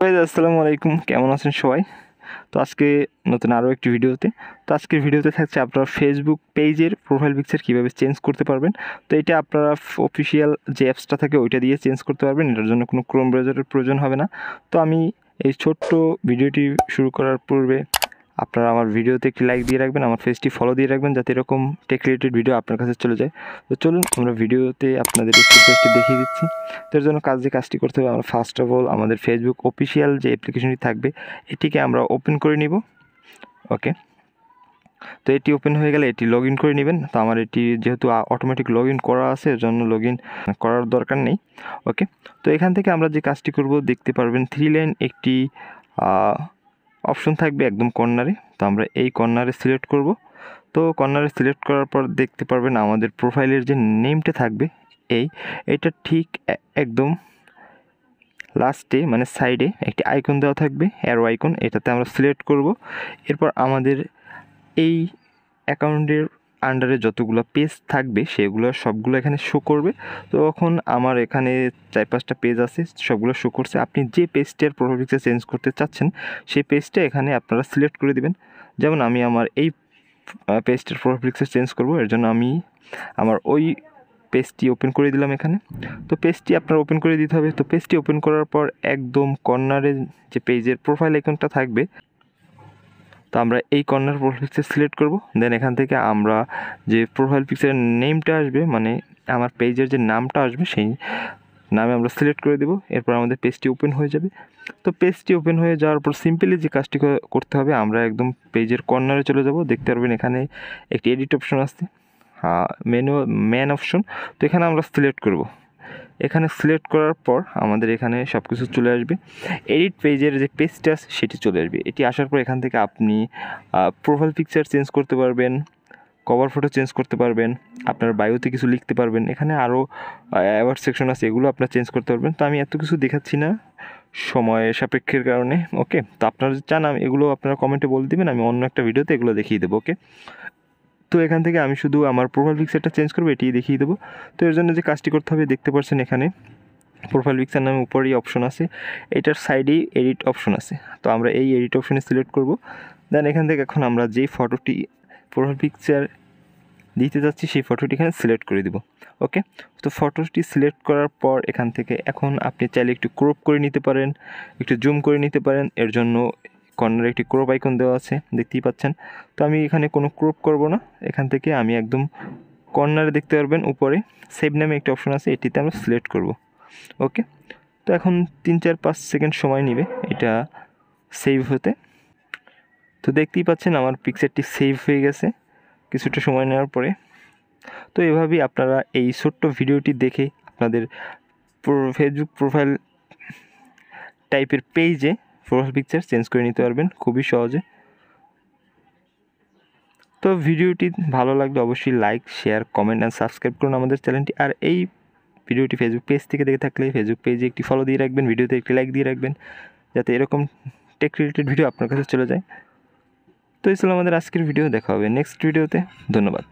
আসসালামু আলাইকুম, কেমন আছেন সবাই? তো আজকে নতুন আরও একটি ভিডিওতে। তো আজকের ভিডিওতে থাকছে আপনারা ফেসবুক পেজের প্রোফাইল পিকচার কীভাবে চেঞ্জ করতে পারবেন। তো এটা আপনারা অফিসিয়াল যে অ্যাপসটা থাকে ওইটা দিয়ে চেঞ্জ করতে পারবেন। এটার জন্য কোনো ক্রোম ব্রাউজারের প্রয়োজন হবে না। তো আমি এই ছোট্ট ভিডিওটি শুরু করার পূর্বে আপনারা আমার ভিডিওতে একটি লাইক দিয়ে রাখবেন, আমার পেজটি ফলো দিয়ে রাখবেন, যাতে এরকম টেক রিলেটেড ভিডিও আপনার কাছে চলে যায়। তো চলুন আমরা ভিডিওতে আপনাদের স্টেপ বাই স্টেপ দেখিয়ে দিচ্ছি। তো এর জন্য কাজটি করতে হবে, আমরা ফার্স্ট অফ অল আমাদের ফেসবুক অফিসিয়াল যে অ্যাপ্লিকেশনটি থাকবে এটিকে আমরা ওপেন করে নিব। ওকে, তো এটি ওপেন হয়ে গেলে এটি লগ ইন করে নেবেন। তো আমার এটি যেহেতু অটোমেটিক লগ ইন করা আছে, এর জন্য লগ ইন করার দরকার নেই। ওকে, তো এখান থেকে আমরা যে কাজটি করব, দেখতে পারবেন 3 লাইন একটি অপশন থাকবে একদম কর্নারে। তো আমরা এই কর্নারে সিলেক্ট করব। তো কর্নারে সিলেক্ট করার পর দেখতে পারবেন আমাদের প্রোফাইলের যে নেমটা থাকবে এটা ঠিক একদম লাস্টে মানে সাইডে একটি আইকন দেওয়া থাকবে, অ্যারো আইকন, এটাতে আমরা সিলেক্ট করব। এরপর আমাদের এই অ্যাকাউন্টের আন্ডারে যতগুলো পেজ থাকবে সেগুলো সবগুলো এখানে শো করবে। তো তখন আমার এখানে 4-5টা পেজ আছে, সবগুলো শো করছে। আপনি যে পেজটার প্রোফাইল পিকচার চেঞ্জ করতে চাচ্ছেন সেই পেজটা এখানে আপনারা সিলেক্ট করে দিবেন। যেমন আমি আমার এই পেজটার প্রোফাইল পিকচার চেঞ্জ করব, এর জন্য আমি আমার ওই পেজটি ওপেন করে দিলাম এখানে। তো পেজটি আপনার ওপেন করে দিতে হবে। তো পেজটি ওপেন করার পর একদম কর্নারে যে পেজের প্রোফাইল আইকনটা থাকবে, তো আমরা এই কর্নার প্রোফাইল পিকচার সিলেক্ট করব। দেন এখান থেকে আমরা যে প্রোফাইল পিকচারের নেমটা আসবে, মানে আমার পেজের যে নামটা আসবে সেই নামে আমরা সিলেক্ট করে দেব। এরপর আমাদের পেজটি ওপেন হয়ে যাবে। তো পেজটি ওপেন হয়ে যাওয়ার পর সিম্পলি যে কাজটি করতে হবে, আমরা একদম পেজের কর্নারে চলে যাব। দেখতে পারবেন এখানে একটি এডিট অপশন আছে, মেন অপশন। তো এখানে আমরা সিলেক্ট করব। এখানে সিলেক্ট করার পর আমাদের এখানে সব কিছু চলে আসবে। এডিট পেজের যে পেজটা আছে সেটি চলে আসবে। এটি আসার পর এখান থেকে আপনি প্রোফাইল পিকচার চেঞ্জ করতে পারবেন, কভার ফটো চেঞ্জ করতে পারবেন, আপনার বায়োতে কিছু লিখতে পারবেন। এখানে আরও অ্যাওয়ার্ড সেকশন আছে, এগুলো আপনারা চেঞ্জ করতে পারবেন। তো আমি এত কিছু দেখাচ্ছি না সময় সাপেক্ষের কারণে। ওকে, তো আপনারা যদি চান এগুলো আপনারা কমেন্টে বলে দেবেন, আমি অন্য একটা ভিডিওতে এগুলো দেখিয়ে দেবো। ওকে, তো এখান থেকে আমি শুধু আমার প্রোফাইল পিকচারটা চেঞ্জ করবো, এটি দেখিয়ে দেবো। তো এর জন্য যে কাজটি করতে হবে, দেখতে পাচ্ছেন এখানে প্রোফাইল পিকচার নামে উপরেই অপশন আছে, এটার সাইডেই এডিট অপশন আছে। তো আমরা এই এডিট অপশনে সিলেক্ট করব। দেন এখান থেকে এখন আমরা যেই ফটোটি প্রোফাইল পিকচার দিতে যাচ্ছি সেই ফটোটি এখানে সিলেক্ট করে দিব। ওকে, তো ফটোটি সিলেক্ট করার পর এখান থেকে এখন আপনি চাইলে একটু ক্রপ করে নিতে পারেন, একটু জুম করে নিতে পারেন। এর জন্য কর্নারে একটি ক্রপ আইকন দেওয়া আছে, দেখতেই পাচ্ছেন। তো আমি এখানে কোনো ক্রপ করব না, এখান থেকে আমি একদম কর্নারে দেখতে পারবেন উপরে সেভ নামে একটা অপশন আছে, এটিতে আমরা সিলেক্ট করব। ওকে, তো এখন 3-4-5 সেকেন্ড সময় নেবে এটা সেভ হতে। তো দেখতেই পাচ্ছেন আমার পিকচারটি সেভ হয়ে গেছে কিছুটা সময় নেওয়ার পরে। তো এভাবেই আপনারা এই ছোট্ট ভিডিওটি দেখে আপনাদের ফেসবুক প্রোফাইল টাইপের পেজে প্রোফাইল পিকচার চেঞ্জ করে নিতে পারবেন খুবই সহজে। তো ভিডিওটি ভালো লাগলে অবশ্যই like, share, comment and subscribe করুন আমাদের চ্যানেলটি। আর এই ভিডিওটি ফেসবুক পেজ থেকে দেখে থাকলে ফেসবুক পেজে একটি ফলো দিয়ে রাখবেন, ভিডিওতে একটি লাইক দিয়ে রাখবেন, যাতে এরকম টেক রিলেটেড ভিডিও আপনার কাছে চলে যায়। তো এই ছিল আমাদের আজকের ভিডিও, দেখা হবে নেক্সট ভিডিওতে। ধন্যবাদ।